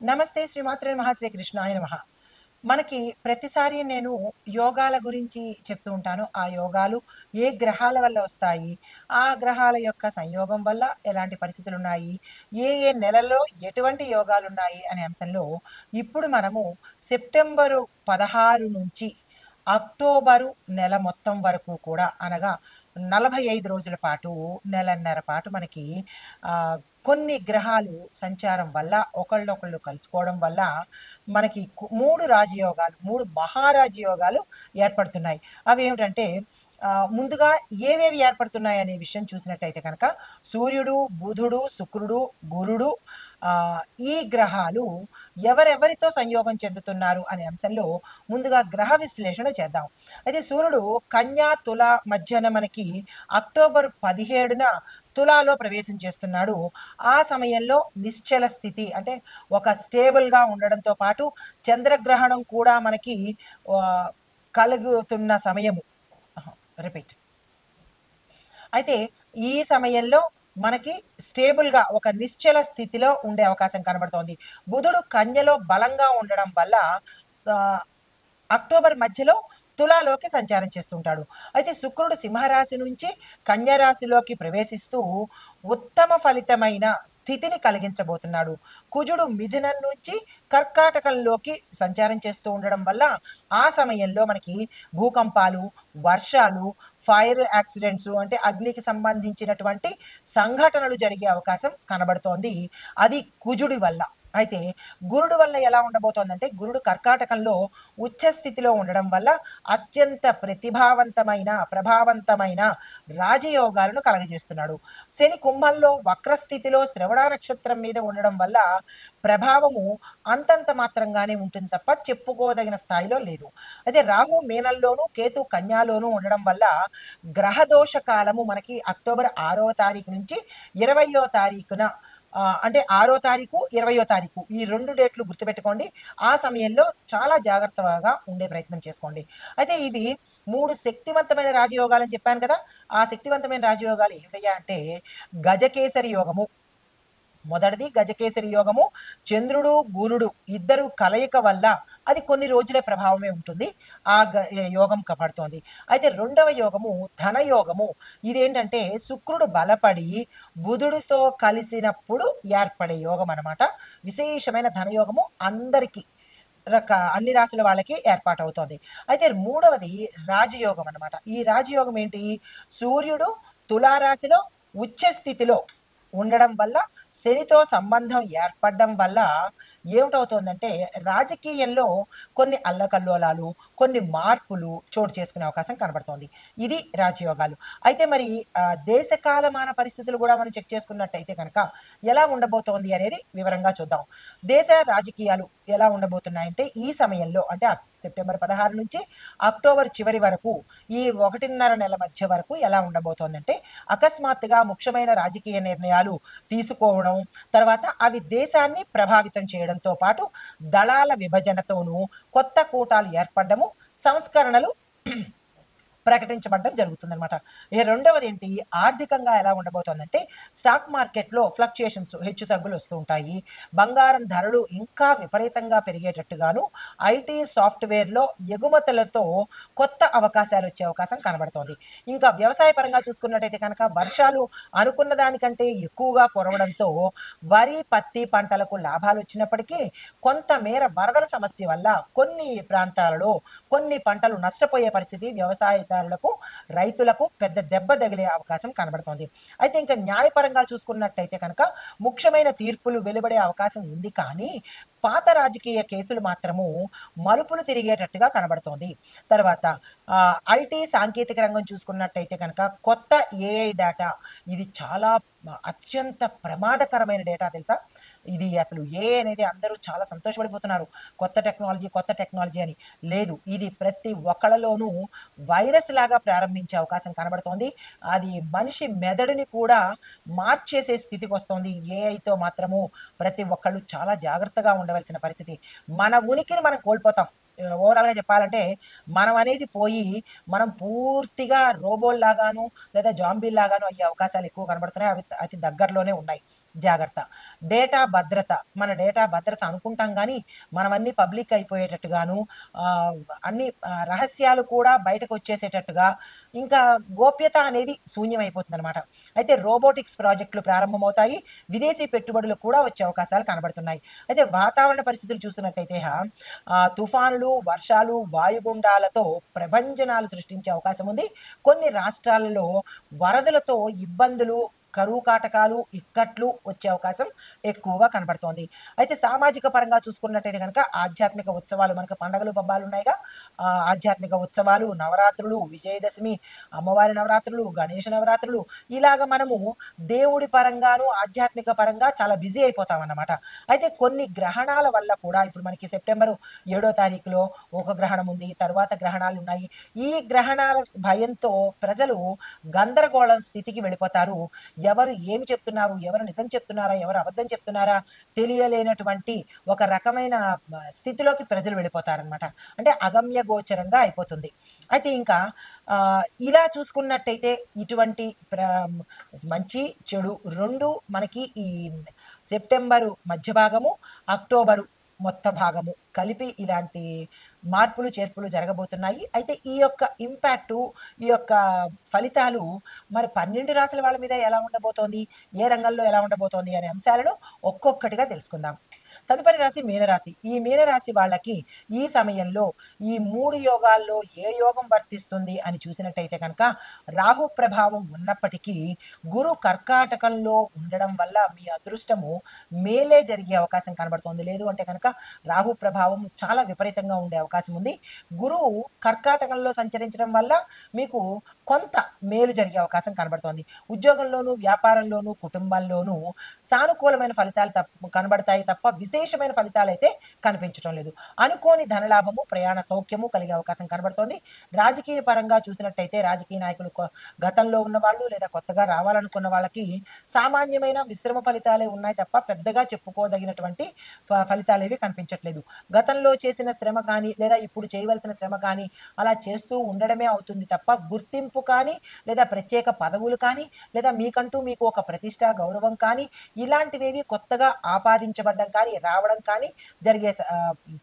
నమస్తే శ్రీమాత్రే నమః శ్రీకృష్ణాయ నమః. మనకి ప్రతిసారి నేను యోగాల గురించి చెప్తూ ఉంటాను. ఆ యోగాలు ఏ గ్రహాల వల్ల వస్తాయి? ఆ గ్రహాల యొక్క సంయోగం వల్ల ఎలాంటి పరిస్థితులున్నాయి? ఏ ఏ నెలల్లో ఎటువంటి యోగాలున్నాయి? అనే అంశంలో ఇప్పుడు మనము సెప్టెంబరు 16 నుంచి అక్టోబరు నెల మొత్తం వరకు కూడా అనగా 45 రోజుల పాటు, నెలన్నర పాటు మనకి కొన్ని గ్రహాలు సంచారం వల్ల, ఒకళ్ళనొకళ్ళు కలుసుకోవడం వల్ల మనకి 3 రాజయోగాలు, 3 మహారాజయోగాలు ఏర్పడుతున్నాయి. అవేమిటంటే ముందుగా ఏవేవి ఏర్పడుతున్నాయి అనే విషయం చూసినట్టయితే కనుక సూర్యుడు, బుధుడు, శుక్రుడు, గురుడు ఈ గ్రహాలు ఎవరెవరితో సంయోగం చెందుతున్నారు అనే అంశంలో ముందుగా గ్రహ విశ్లేషణ చేద్దాం. అయితే సూర్యుడు కన్యా, తుల మధ్యన మనకి అక్టోబర్ 17న తులాలో ప్రవేశం చేస్తున్నాడు. ఆ సమయంలో నిశ్చల స్థితి అంటే ఒక స్టేబుల్‌గా ఉండడంతో పాటు చంద్రగ్రహణం కూడా మనకి కలుగుతున్న సమయము. రిపీట్. అయితే ఈ సమయంలో మనకి స్టేబుల్‌గా ఒక నిశ్చల స్థితిలో ఉండే అవకాశం కనబడుతోంది. బుధుడు కన్యలో బలంగా ఉండడం వల్ల ఆహ్, అక్టోబర్ మధ్యలో తులాలోకి సంచారం చేస్తుంటాడు. అయితే శుక్రుడు సింహరాశి నుంచి కన్య రాశిలోకి ప్రవేశిస్తూ ఉత్తమ ఫలితమైన స్థితిని కలిగించబోతున్నాడు. కుజుడు మిథునం నుంచి కర్కాటకంలోకి సంచారం చేస్తూ ఉండడం వల్ల ఆ సమయంలో మనకి భూకంపాలు, వర్షాలు, ఫైర్ యాక్సిడెంట్స్ అంటే అగ్నికి సంబంధించినటువంటి సంఘటనలు జరిగే అవకాశం కనబడుతోంది. అది కుజుడి వల్ల. అయితే గురుడు వల్ల ఎలా ఉండబోతోందంటే గురుడు కర్కాటకంలో ఉచ్చ స్థితిలో ఉండడం వల్ల అత్యంత ప్రభావవంతమైన రాజయోగాలను కలగజేస్తున్నాడు. శని కుంభంలో వక్రస్థితిలో శ్రవణ నక్షత్రం మీద ఉండడం వల్ల ప్రభావము అంతంత మాత్రంగానే ఉంటుంది తప్ప చెప్పుకోదగిన స్థాయిలో లేదు. అయితే రాహు మీనంలోను, కేతు కన్యాలోను ఉండడం వల్ల గ్రహదోష కాలము మనకి అక్టోబర్ 6వ తారీఖు నుంచి 20వ తారీఖున అంటే 6వ తారీఖు, 20వ తారీఖు ఈ 2 డేట్లు గుర్తుపెట్టుకోండి. ఆ సమయంలో చాలా జాగ్రత్తగా ఉండే ప్రయత్నం చేసుకోండి. అయితే ఇవి 3 శక్తివంతమైన రాజయోగాలని చెప్పాను కదా! ఆ శక్తివంతమైన రాజయోగాలు ఏమిటయ్యా అంటే గజకేసరి యోగము. మొదటిది గజకేసరి యోగము. చంద్రుడు, గురుడు ఇద్దరు కలయిక వల్ల అది కొన్ని రోజులే ప్రభావమే ఉంటుంది. ఆ యోగం పడుతోంది. అయితే రెండవ యోగము ధనయోగము. ఇదేంటంటే శుక్రుడు బలపడి బుధుడితో కలిసినప్పుడు ఏర్పడే యోగం అనమాట. విశేషమైన ధనయోగము అందరికీ అన్ని రాశుల వాళ్ళకి ఏర్పాటవుతోంది. అయితే మూడవది రాజయోగం అనమాట. ఈ రాజయోగం ఏంటి? సూర్యుడు తులారాశిలో ఉచ్చ స్థితిలో ఉండడం వల్ల శనితో సంబంధం ఏర్పడడం వల్ల ఏమిటవుతోందంటే రాజకీయంలో కొన్ని అల్లకల్లోలాలు, కొన్ని మార్పులు చోటు చేసుకునే అవకాశం కనబడుతోంది. ఇది రాజయోగాలు. అయితే మరి దేశ కాలమాన పరిస్థితులు కూడా మనం చెక్ చేసుకున్నట్టయితే కనుక ఎలా ఉండబోతోంది అనేది వివరంగా చూద్దాం. దేశ రాజకీయాలు ఎలా ఉండబోతున్నాయంటే ఈ సమయంలో అంటే సెప్టెంబర్ 16 నుంచి అక్టోబర్ చివరి వరకు ఈ 1.5 నెల మధ్య వరకు ఎలా ఉండబోతోందంటే అకస్మాత్తుగా ముఖ్యమైన రాజకీయ నిర్ణయాలు తీసుకోవడం, తర్వాత అవి దేశాన్ని ప్రభావితం చేయడంతో పాటు దళాల విభజనతోనూ కొత్త కూటాలు ఏర్పడము, సంస్కరణలు ప్రకటించబడడం జరుగుతుందనమాట. రెండవది ఏంటి? ఆర్థికంగా ఎలా ఉండబోతోందంటే స్టాక్ మార్కెట్‌లో ఫ్లక్చుయేషన్స్ హెచ్చుతగ్గులు వస్తూ ఉంటాయి. బంగారం ధరలు ఇంకా విపరీతంగా పెరిగేటట్టుగాను, ఐటీ సాఫ్ట్‌వేర్‌లో ఎగుమతులతో కొత్త అవకాశాలు వచ్చే అవకాశం కనబడుతోంది. ఇంకా వ్యవసాయ పరంగా చూసుకున్నట్టయితే కనుక వర్షాలు అనుకున్న దానికంటే ఎక్కువగా కురవడంతో వరి, పత్తి పంటలకు లాభాలు వచ్చినప్పటికీ కొంతమేర వరదల సమస్య వల్ల కొన్ని ప్రాంతాలలో కొన్ని పంటలు నష్టపోయే పరిస్థితి వ్యవసాయదారులకు, రైతులకు పెద్ద దెబ్బ తగిలే అవకాశం కనబడుతోంది. అయితే ఇంకా న్యాయపరంగా చూసుకున్నట్టయితే కనుక ముఖ్యమైన తీర్పులు వెలువడే అవకాశం ఉంది కానీ పాత రాజకీయ కేసులు మాత్రము మలుపులు తిరిగేటట్టుగా కనబడుతోంది. తర్వాత ఐటీ సాంకేతిక రంగం చూసుకున్నట్టయితే కనుక కొత్త ఏఐ డేటా ఇది చాలా అత్యంత ప్రమాదకరమైన డేటా తెలుసా? ఇది అసలు ఏఐ అనేది అందరూ చాలా సంతోషపడిపోతున్నారు. కొత్త టెక్నాలజీ అని. లేదు. ఇది ప్రతి ఒక్కళ్ళలోనూ వైరస్ లాగా ప్రారంభించే అవకాశం కనబడుతోంది. అది మనిషి మెదడుని కూడా మార్చేసే స్థితికొస్తోంది. ఏఐతో మాత్రము ప్రతి ఒక్కళ్ళు చాలా జాగ్రత్తగా ఉండవలసిన పరిస్థితి. మన ఉనికిని మనం కోల్పోతాం. ఓవరాల్‌గా చెప్పాలంటే మనం అనేది పోయి మనం పూర్తిగా రోబోల్లాగాను లేదా జాంబీల్లాగాను అయ్యే అవకాశాలు ఎక్కువ కనబడుతున్నాయి. అవి అతి దగ్గరలోనే ఉన్నాయి. జాగ్రత్త. డేటా భద్రత, మన డేటా భద్రత అనుకుంటాం గానీ, మనమన్నీ పబ్లిక్ అయిపోయేటట్టుగాను, ఆహ్, అన్ని రహస్యాలు కూడా బయటకొచ్చేసేటట్టుగా, ఇంకా గోప్యత అనేది శూన్యమైపోతుందనమాట. అయితే రోబోటిక్స్ ప్రాజెక్టులు ప్రారంభమవుతాయి. విదేశీ పెట్టుబడులు కూడా వచ్చే అవకాశాలు కనబడుతున్నాయి. అయితే వాతావరణ పరిస్థితులు చూస్తున్నట్టయితే తుఫానులు, వర్షాలు, వాయుగుండాలతో ప్రభంజనాలు సృష్టించే అవకాశం ఉంది. కొన్ని రాష్ట్రాలలో వరదలతో ఇబ్బందులు, కరువు కాటకాలు, ఇక్కట్లు వచ్చే అవకాశం ఎక్కువగా కనబడుతోంది. అయితే సామాజిక పరంగా చూసుకున్నట్టయితే గనక ఆధ్యాత్మిక ఉత్సవాలు, మనకు పండగలు, పబ్బాలున్నాయిగా. ఆధ్యాత్మిక ఉత్సవాలు, నవరాత్రులు, విజయదశమి, అమ్మవారి నవరాత్రులు, గణేష నవరాత్రులు, ఇలాగ మనము దేవుడి పరంగాను, ఆధ్యాత్మిక పరంగా చాలా బిజీ అయిపోతామన్నమాట. అయితే కొన్ని గ్రహణాల వల్ల కూడా ఇప్పుడు మనకి సెప్టెంబరు 7వ తారీఖులో ఒక గ్రహణం ఉంది. తరువాత గ్రహణాలున్నాయి. ఈ గ్రహణాల భయంతో ప్రజలు గందరగోళం స్థితికి వెళ్ళిపోతారు. ఎవరు ఏమి చెప్తున్నారు? ఎవరు నిజం చెప్తున్నారా? ఎవరు అబద్ధం చెప్తున్నారా? తెలియలేనటువంటి ఒక రకమైన స్థితిలోకి ప్రజలు వెళ్ళిపోతారనమాట. అంటే అగమ్య గోచరంగా అయిపోతుంది. అయితే ఇంకా ఇలా చూసుకున్నట్టయితే ఇటువంటి మంచి, చెడు 2 మనకి ఈ సెప్టెంబరు మధ్య భాగము, అక్టోబరు మొత్త భాగము కలిపి ఇలాంటి మార్పులు, చేర్పులు జరగబోతున్నాయి. అయితే ఈ యొక్క ఇంపాక్టు, ఈ యొక్క ఫలితాలు మరి 12 రాసుల వాళ్ళ మీద ఎలా ఉండబోతోంది? ఏ రంగంలో ఎలా ఉండబోతోంది? అనే అంశాలను ఒక్కొక్కటిగా తెలుసుకుందాం. తదుపరి రాశి మీనరాశి. ఈ మీనరాశి వాళ్ళకి ఈ సమయంలో ఈ 3 యోగాల్లో ఏ యోగం వర్తిస్తుంది అని చూసినట్టయితే కనుక రాహు ప్రభావం ఉన్నప్పటికీ గురు కర్కాటకంలో ఉండడం వల్ల మీ అదృష్టము మేలే జరిగే అవకాశం కనబడుతోంది. లేదు అంటే కనుక రాహు ప్రభావం చాలా విపరీతంగా ఉండే అవకాశం ఉంది. గురువు కర్కాటకంలో సంచరించడం వల్ల మీకు కొంత మేలు జరిగే అవకాశం కనబడుతోంది. ఉద్యోగంలోనూ, వ్యాపారంలోనూ, కుటుంబాల్లోనూ సానుకూలమైన ఫలితాలు కనబడతాయి తప్ప విశేషమైన ఫలితాలైతే కనిపించడం లేదు. అనుకోని ధనలాభము, ప్రయాణ సౌఖ్యము కలిగే అవకాశం కనబడుతోంది. రాజకీయ పరంగా చూసినట్టయితే రాజకీయ నాయకులు గతంలో ఉన్నవాళ్ళు లేదా కొత్తగా రావాలనుకున్న వాళ్ళకి సామాన్యమైన మిశ్రమ ఫలితాలే ఉన్నాయి తప్ప పెద్దగా చెప్పుకోదగినటువంటి ఫలితాలేవి కనిపించట్లేదు. గతంలో చేసిన శ్రమ కానీ లేదా ఇప్పుడు చేయవలసిన శ్రమ కానీ అలా చేస్తూ ఉండడమే అవుతుంది తప్ప గుర్తింపు కానీ లేదా ప్రత్యేక పదవులు కానీ లేదా మీకంటూ మీకు ఒక ప్రతిష్ట, గౌరవం కానీ ఇలాంటివేవి కొత్తగా ఆపాదించబడ్డం కానీ రావడం కానీ జరిగే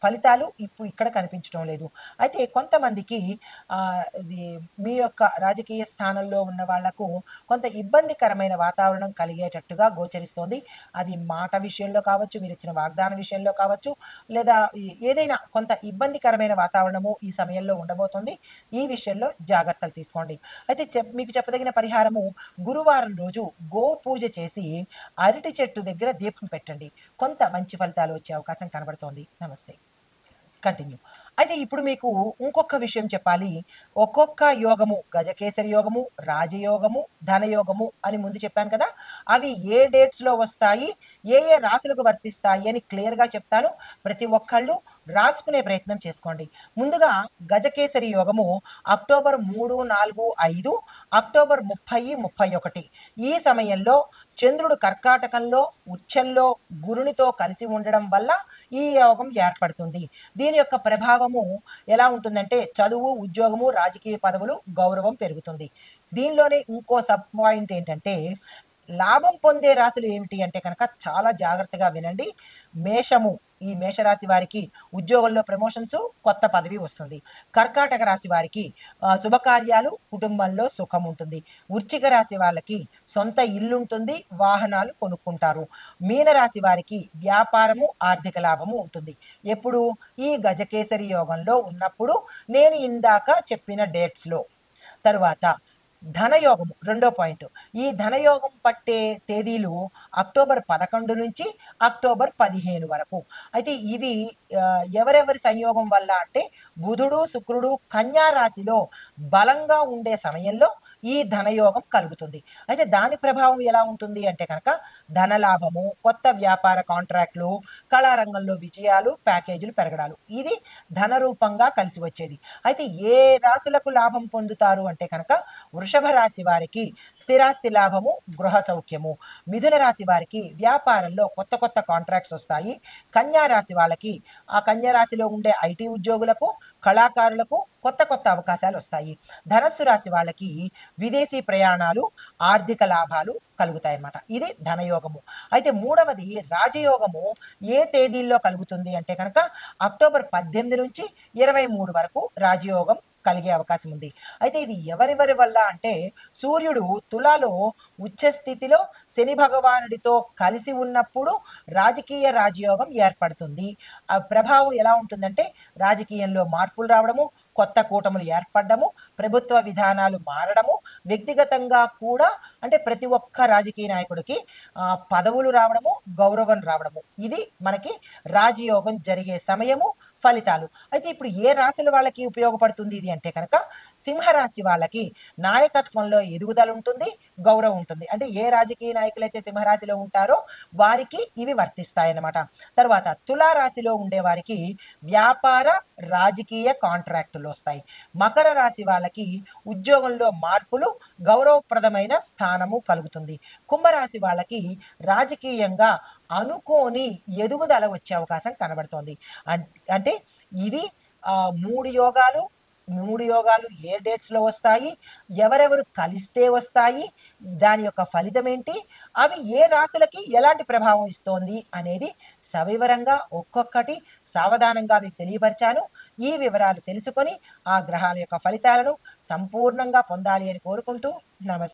ఫలితాలు ఇప్పుడు ఇక్కడ కనిపించడం లేదు. అయితే కొంతమందికి మీ యొక్క రాజకీయ స్థానంలో ఉన్న వాళ్లకు కొంత ఇబ్బందికరమైన వాతావరణం కలిగేటట్టుగా గోచరిస్తోంది. అది మాట విషయంలో కావచ్చు, మీరు ఇచ్చిన వాగ్దాన విషయంలో కావచ్చు, లేదా ఏదైనా కొంత ఇబ్బందికరమైన వాతావరణము ఈ సమయంలో ఉండబోతోంది. ఈ విషయంలో జాగ్రత్తలు తీసుకోండి. అయితే మీకు చెప్పదగిన పరిహారము గురువారం రోజు గో పూజ చేసి అరటి చెట్టు దగ్గర దీపం పెట్టండి. కొంత మంచి ఫలితాలు వచ్చే అవకాశం కనబడుతోంది. నమస్తే. కంటిన్యూ. అయితే ఇప్పుడు మీకు ఇంకొక విషయం చెప్పాలి. ఒక్కొక్క యోగము, గజకేసరి యోగము, రాజయోగము, ధనయోగము అని ముందు చెప్పాను కదా, అవి ఏ డేట్స్లో వస్తాయి, ఏ ఏ రాసులకు వర్తిస్తాయి అని క్లియర్గా చెప్తాను. ప్రతి ఒక్కళ్ళు రాసుకునే ప్రయత్నం చేసుకోండి. ముందుగా గజకేసరి యోగము అక్టోబర్ 3, 4, 5, అక్టోబర్ 30, 31 ఈ సమయంలో చంద్రుడు కర్కాటకంలో ఉచ్చంలో గురునితో కలిసి ఉండడం వల్ల ఈ యోగం ఏర్పడుతుంది. దీని యొక్క ప్రభావము ఎలా ఉంటుందంటే చదువు, ఉద్యోగము, రాజకీయ పదవులు, గౌరవం పెరుగుతుంది. దీనిలోనే ఇంకో సబ్ పాయింట్ ఏంటంటే లాభం పొందే రాశులు ఏమిటి అంటే కనుక చాలా జాగ్రత్తగా వినండి. మేషము, ఈ మేషరాశి వారికి ఉద్యోగంలో ప్రమోషన్స్, కొత్త పదవి వస్తుంది. కర్కాటక రాశి వారికి శుభకార్యాలు, కుటుంబంలో సుఖం ఉంటుంది. వృశ్చిక రాశి వాళ్ళకి సొంత ఇల్లు ఉంటుంది, వాహనాలు కొనుక్కుంటారు. మీనరాశి వారికి వ్యాపారము, ఆర్థిక లాభము ఉంటుంది. ఎప్పుడు ఈ గజకేసరి యోగంలో ఉన్నప్పుడు, నేను ఇందాక చెప్పిన డేట్స్లో. తరువాత ధనయోగము రెండో పాయింట్. ఈ ధనయోగం పట్టే తేదీలు అక్టోబర్ 11 నుంచి అక్టోబర్ 15 వరకు. అయితే ఇవి ఎవరెవరి సంయోగం వల్ల అంటే బుధుడు, శుక్రుడు కన్యా రాశిలో బలంగా ఉండే సమయంలో ఈ ధనయోగం కలుగుతుంది. అయితే దాని ప్రభావం ఎలా ఉంటుంది అంటే కనుక ధనలాభము, కొత్త వ్యాపార కాంట్రాక్ట్లు, కళారంగంలో విజయాలు, ప్యాకేజీలు పెరగడాలు, ఇది ధన రూపంగా కలిసి వచ్చేది. అయితే ఏ రాశులకు లాభం పొందుతారు అంటే కనుక వృషభ రాశి వారికి స్థిరాస్తి లాభము, గృహ సౌఖ్యము. మిథున రాశి వారికి వ్యాపారంలో కొత్త కొత్త కాంట్రాక్ట్స్ వస్తాయి. కన్యా రాశి వాళ్ళకి, ఆ కన్యా రాశిలో ఉండే ఐటీ ఉద్యోగులకు కళాకారులకు కొత్త కొత్త అవకాశాలు వస్తాయి. ధనస్సు రాశి వాళ్ళకి విదేశీ ప్రయాణాలు, ఆర్థిక లాభాలు కలుగుతాయన్నమాట. ఇది ధనయోగము. అయితే మూడవది రాజయోగము ఏ తేదీల్లో కలుగుతుంది అంటే కనుక అక్టోబర్ 18 నుంచి 23 వరకు రాజయోగం కలిగే అవకాశం ఉంది. అయితే ఇది ఎవరెవరి వల్ల అంటే సూర్యుడు తులాలో ఉచ్చ స్థితిలో శని భగవానుడితో కలిసి ఉన్నప్పుడు రాజకీయ రాజయోగం ఏర్పడుతుంది. ఆ ప్రభావం ఎలా ఉంటుందంటే రాజకీయంలో మార్పులు రావడము, కొత్త కూటములు ఏర్పడము, ప్రభుత్వ విధానాలు మారడము, వ్యక్తిగతంగా కూడా అంటే ప్రతి ఒక్క రాజకీయ నాయకుడికి పదవులు రావడము, గౌరవం రావడము. ఇది మనకి రాజయోగం జరిగే సమయము, ఫలితాలు. అయితే ఇప్పుడు ఏ రాశుల వాళ్ళకి ఉపయోగపడుతుంది ఇది అంటే కనుక సింహరాశి వాళ్ళకి నాయకత్వంలో ఎదుగుదల ఉంటుంది, గౌరవం ఉంటుంది. అంటే ఏ రాజకీయ నాయకులైతే సింహరాశిలో ఉంటారో వారికి ఇవి వర్తిస్తాయన్నమాట. తర్వాత తులారాశిలో ఉండే వారికి వ్యాపార, రాజకీయ కాంట్రాక్టులు వస్తాయి. మకర రాశి వాళ్ళకి ఉద్యోగంలో మార్పులు, గౌరవప్రదమైన స్థానము కలుగుతుంది. కుంభరాశి వాళ్ళకి రాజకీయంగా అనుకోని ఎదుగుదల వచ్చే అవకాశం కనబడుతోంది. అంటే ఇవి 3 యోగాలు. 3 యోగాలు ఏ డేట్స్‌లో వస్తాయి? ఎవరెవరు కలిస్తే వస్తాయి? దాని యొక్క ఫలితం ఏంటి? అవి ఏ రాశులకి ఎలాంటి ప్రభావం ఇస్తోంది అనేది సవివరంగా ఒక్కొక్కటి సావధానంగా మీకు తెలియపరిచాను. ఈ వివరాలు తెలుసుకొని ఆ గ్రహాల యొక్క ఫలితాలను సంపూర్ణంగా పొందాలి అని కోరుకుంటూ నమస్కారం.